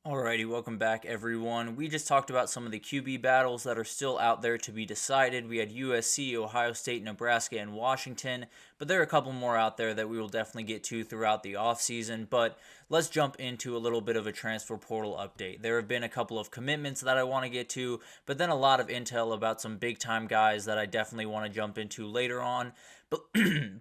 Alrighty, welcome back everyone. We just talked about some of the QB battles that are still out there to be decided. We had USC, Ohio State, Nebraska, and Washington, but there are a couple more out there that we will definitely get to throughout the offseason. But let's jump into a little bit of a transfer portal update. There have been a couple of commitments that I want to get to, but then a lot of intel about some big time guys that I definitely want to jump into later on. But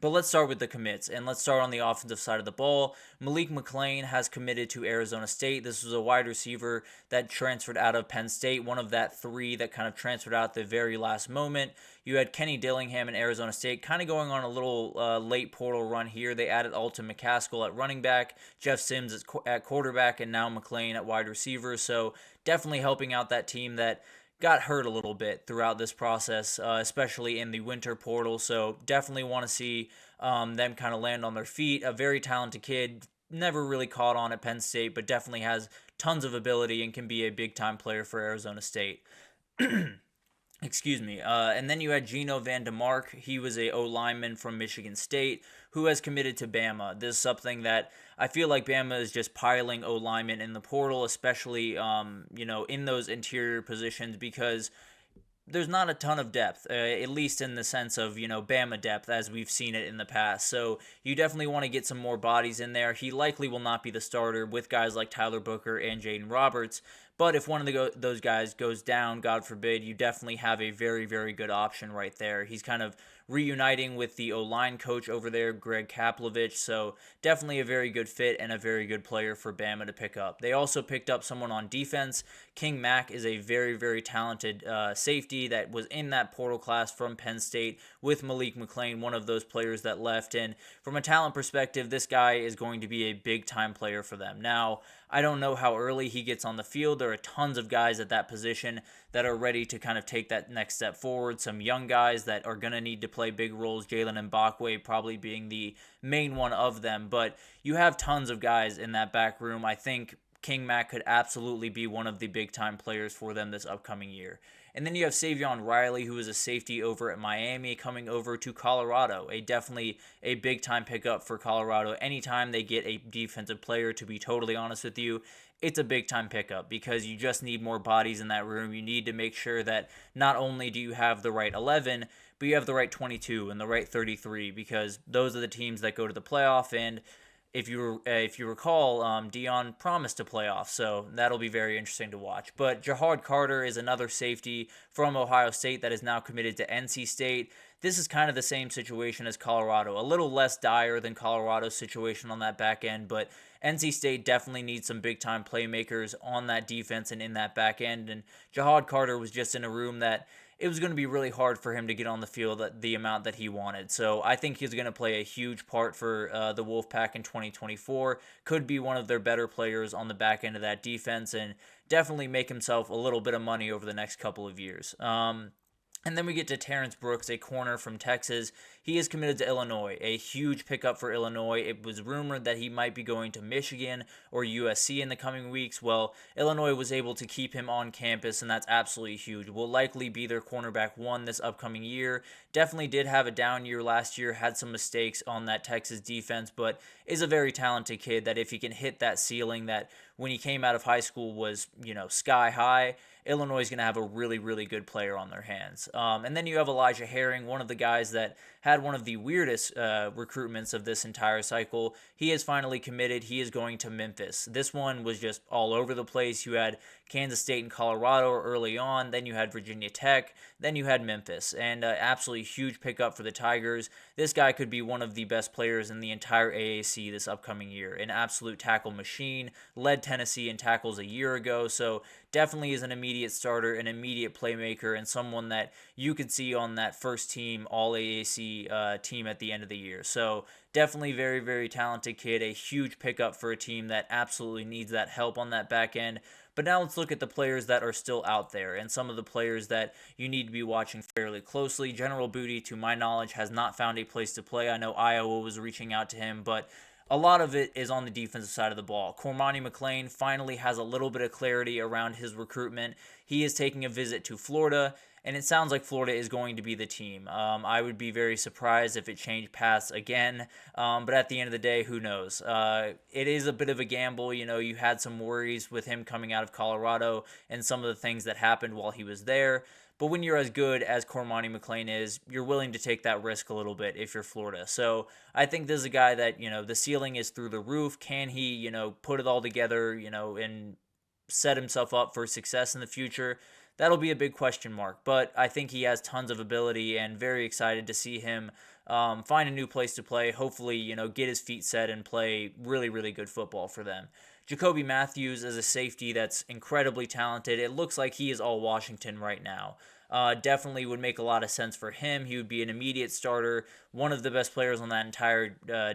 but let's start with the commits, and let's start on the offensive side of the ball. McClain has committed to Arizona State. This was a wide receiver that transferred out of Penn State, one of that three that kind of transferred out at the very last moment. You had Kenny Dillingham in Arizona State kind of going on a little late portal run here. They added Alton McCaskill at running back, Jeff Sims at quarterback, and now McClain at wide receiver. So definitely helping out that team that got hurt a little bit throughout this process, especially in the winter portal. So definitely want to see them kind of land on their feet. A very talented kid, never really caught on at Penn State, but definitely has tons of ability and can be a big time player for Arizona State. Excuse me. And then you had Gino Van DeMark. He was a O lineman from Michigan State who has committed to Bama. This is something that I feel like Bama is just piling O linemen in the portal, especially in those interior positions, because there's not a ton of depth, at least in the sense of, Bama depth as we've seen it in the past. So you definitely want to get some more bodies in there. He likely will not be the starter with guys like Tyler Booker and Jaden Roberts. But if one of those guys goes down, God forbid, you definitely have a very, very good option right there. He's kind of reuniting with the O-line coach over there, Greg Kaplovich. So definitely a very good fit and a very good player for Bama to pick up. They also picked up someone on defense. King Mack is a very, very talented safety that was in that portal class from Penn State with McClain, one of those players that left. And from a talent perspective, this guy is going to be a big-time player for them. Now, I don't know how early he gets on the field. There are tons of guys at that position that are ready to kind of take that next step forward. Some young guys that are going to need to play big roles, Jalen Mbakwe probably being the main one of them. But you have tons of guys in that back room. I think King Mack could absolutely be one of the big-time players for them this upcoming year. And then you have Savion Riley, who is a safety over at Miami, coming over to Colorado. Definitely a big-time pickup for Colorado. Anytime they get a defensive player, to be totally honest with you, it's a big-time pickup because you just need more bodies in that room. You need to make sure that not only do you have the right 11, but you have the right 22 and the right 33, because those are the teams that go to the playoff. And if you recall, Dion promised a playoff, so that'll be very interesting to watch. But Jahad Carter is another safety from Ohio State that is now committed to NC State. This is kind of the same situation as Colorado, a little less dire than Colorado's situation on that back end, but NC State definitely needs some big-time playmakers on that defense and in that back end, and Jahad Carter was just in a room that it was going to be really hard for him to get on the field at the amount that he wanted. So I think he's going to play a huge part for the Wolfpack in 2024. Could be one of their better players on the back end of that defense and definitely make himself a little bit of money over the next couple of years. And then we get to Terrence Brooks, a corner from Texas. He is committed to Illinois, a huge pickup for Illinois. It was rumored that he might be going to Michigan or USC in the coming weeks. Well, Illinois was able to keep him on campus, and that's absolutely huge. Will likely be their cornerback one this upcoming year. Definitely did have a down year last year, had some mistakes on that Texas defense, but is a very talented kid that if he can hit that ceiling that when he came out of high school was, sky high, Illinois is going to have a really, really good player on their hands. And then you have Elijah Herring, one of the guys that had one of the weirdest recruitments of this entire cycle. He is finally committed. He is going to Memphis. This one was just all over the place. You had Kansas State and Colorado early on. Then you had Virginia Tech. Then you had Memphis. And absolutely huge pickup for the Tigers. This guy could be one of the best players in the entire AAC this upcoming year. An absolute tackle machine. Led Tennessee in tackles a year ago. So definitely is an immediate starter, an immediate playmaker, and someone that you could see on that first team All AAC team at the end of the year. So definitely very, very talented kid, a huge pickup for a team that absolutely needs that help on that back end. But now let's look at the players that are still out there and some of the players that you need to be watching fairly closely. General Booty, to my knowledge, has not found a place to play. I know Iowa was reaching out to him, but a lot of it is on the defensive side of the ball. Cormani McClain finally has a little bit of clarity around his recruitment. He is taking a visit to Florida, and it sounds like Florida is going to be the team. I would be very surprised if it changed paths again, but at the end of the day, who knows? It is a bit of a gamble. You had some worries with him coming out of Colorado and some of the things that happened while he was there. But when you're as good as Cormani McClain is, you're willing to take that risk a little bit if you're Florida. So I think this is a guy that, the ceiling is through the roof. Can he, put it all together, and set himself up for success in the future? That'll be a big question mark. But I think he has tons of ability, and very excited to see him find a new place to play. Hopefully, get his feet set and play really, really good football for them. Jacoby Matthews is a safety that's incredibly talented. It looks like he is all Washington right now. Definitely would make a lot of sense for him. He would be an immediate starter, one of the best players on that entire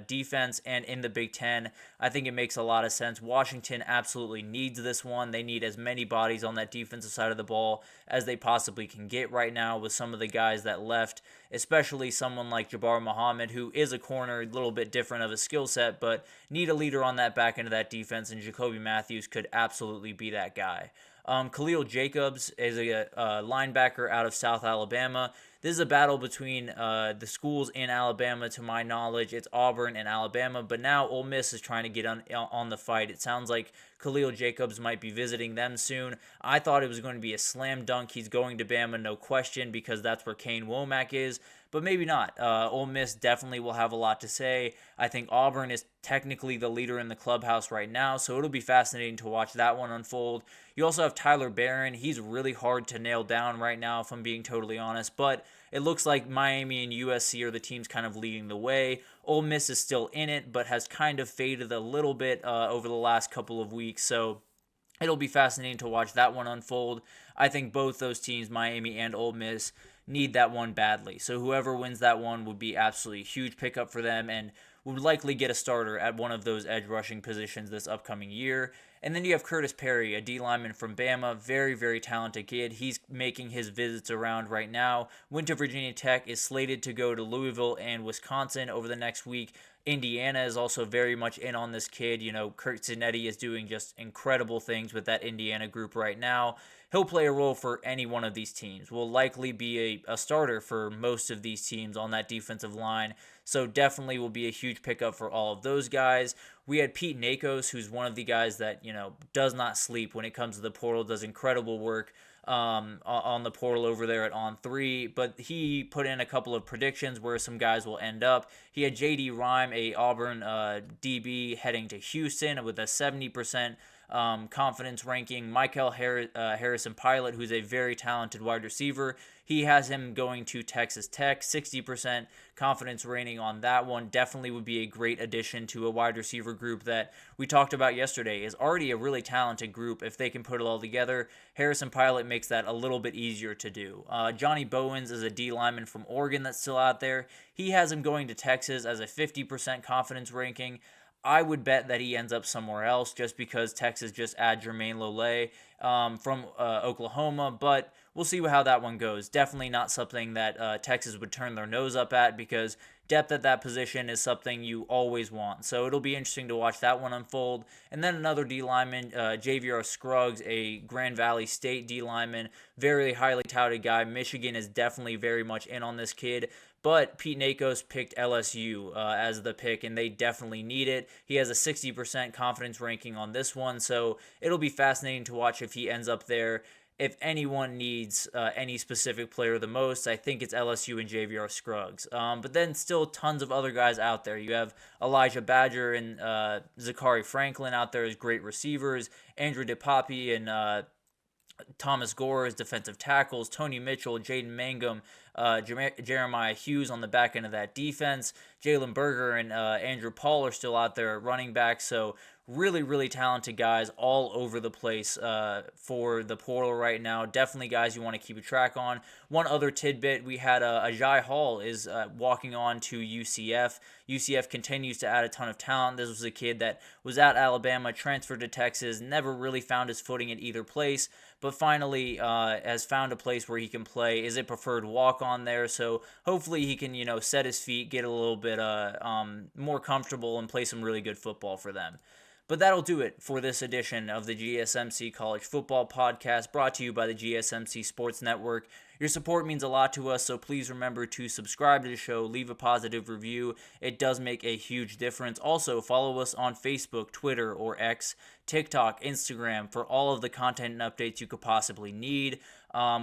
defense and in the Big Ten. I think it makes a lot of sense. Washington absolutely needs this one. They need as many bodies on that defensive side of the ball as they possibly can get right now with some of the guys that left, especially someone like Jabbar Muhammad, who is a corner, a little bit different of a skill set, but need a leader on that back end of that defense, and Jacoby Matthews could absolutely be that guy. Khalil Jacobs is a linebacker out of South Alabama. This is a battle between the schools in Alabama, to my knowledge. It's Auburn and Alabama, but now Ole Miss is trying to get on the fight. It sounds like Khalil Jacobs might be visiting them soon. I thought it was going to be a slam dunk. He's going to Bama, no question, because that's where Kane Womack is, but maybe not. Ole Miss definitely will have a lot to say. I think Auburn is technically the leader in the clubhouse right now, so it'll be fascinating to watch that one unfold. You also have Tyler Barron. He's really hard to nail down right now, if I'm being totally honest, but it looks like Miami and USC are the teams kind of leading the way. Ole Miss is still in it, but has kind of faded a little bit over the last couple of weeks, so it'll be fascinating to watch that one unfold. I think both those teams, Miami and Ole Miss, need that one badly. So whoever wins that one would be absolutely a huge pickup for them, and would likely get a starter at one of those edge rushing positions this upcoming year. And then you have Curtis Perry, a D lineman from Bama, very, very talented kid. He's making his visits around right now. Went to Virginia Tech, is slated to go to Louisville and Wisconsin over the next week. Indiana is also very much in on this kid. Kurt Cinetti is doing just incredible things with that Indiana group right now. He'll play a role for any one of these teams. Will likely be a starter for most of these teams on that defensive line. So definitely will be a huge pickup for all of those guys. We had Pete Nakos, who's one of the guys that, does not sleep when it comes to the portal, does incredible work on the portal over there at On3, but he put in a couple of predictions where some guys will end up. He had J.D. Rhyme, a Auburn DB, heading to Houston with a 70% confidence ranking. Michael Harrison Pilot, who's a very talented wide receiver, he has him going to Texas Tech, 60% confidence rating on that one. Definitely would be a great addition to a wide receiver group that we talked about yesterday is already a really talented group. If they can put it all together, Harrison Pilot makes that a little bit easier to do. Johnny Bowens is a D lineman from Oregon that's still out there. He has him going to Texas as a 50% confidence ranking. I would bet that he ends up somewhere else just because Texas just add Jermaine Lole from Oklahoma, but we'll see how that one goes. Definitely not something that Texas would turn their nose up at, because depth at that position is something you always want. So it'll be interesting to watch that one unfold. And then another D lineman, Javier Scruggs, a Grand Valley State D lineman, very highly touted guy. Michigan is definitely very much in on this kid. But Pete Nakos picked LSU as the pick, and they definitely need it. He has a 60% confidence ranking on this one, so it'll be fascinating to watch if he ends up there. If anyone needs any specific player the most, I think it's LSU and Javier Scruggs. But then still tons of other guys out there. You have Elijah Badger and Zachary Franklin out there as great receivers. Andrew DePapi and Thomas Gore as defensive tackles, Tony Mitchell, Jaden Mangum, Jeremiah Hughes on the back end of that defense, Jalen Berger and Andrew Paul are still out there at running back, so really, really talented guys all over the place for the portal right now. Definitely guys you want to keep a track on. One other tidbit, we had Ajay Hall is walking on to UCF. UCF continues to add a ton of talent. This was a kid that was at Alabama, transferred to Texas, never really found his footing at either place, but finally has found a place where he can play. Is a preferred walk-on there, so hopefully he can, set his feet, get a little bit more comfortable, and play some really good football for them. But that'll do it for this edition of the GSMC College Football Podcast, brought to you by the GSMC Sports Network, Your support means a lot to us, so please remember to subscribe to the show, leave a positive review. It does make a huge difference. Also, follow us on Facebook, Twitter, or X, TikTok, Instagram for all of the content and updates you could possibly need.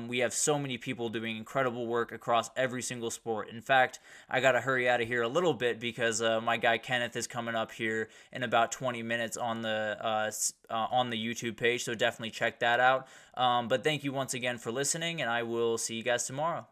We have so many people doing incredible work across every single sport. In fact, I got to hurry out of here a little bit because my guy Kenneth is coming up here in about 20 minutes on the YouTube page, so definitely check that out. But thank you once again for listening, and I will see you guys tomorrow.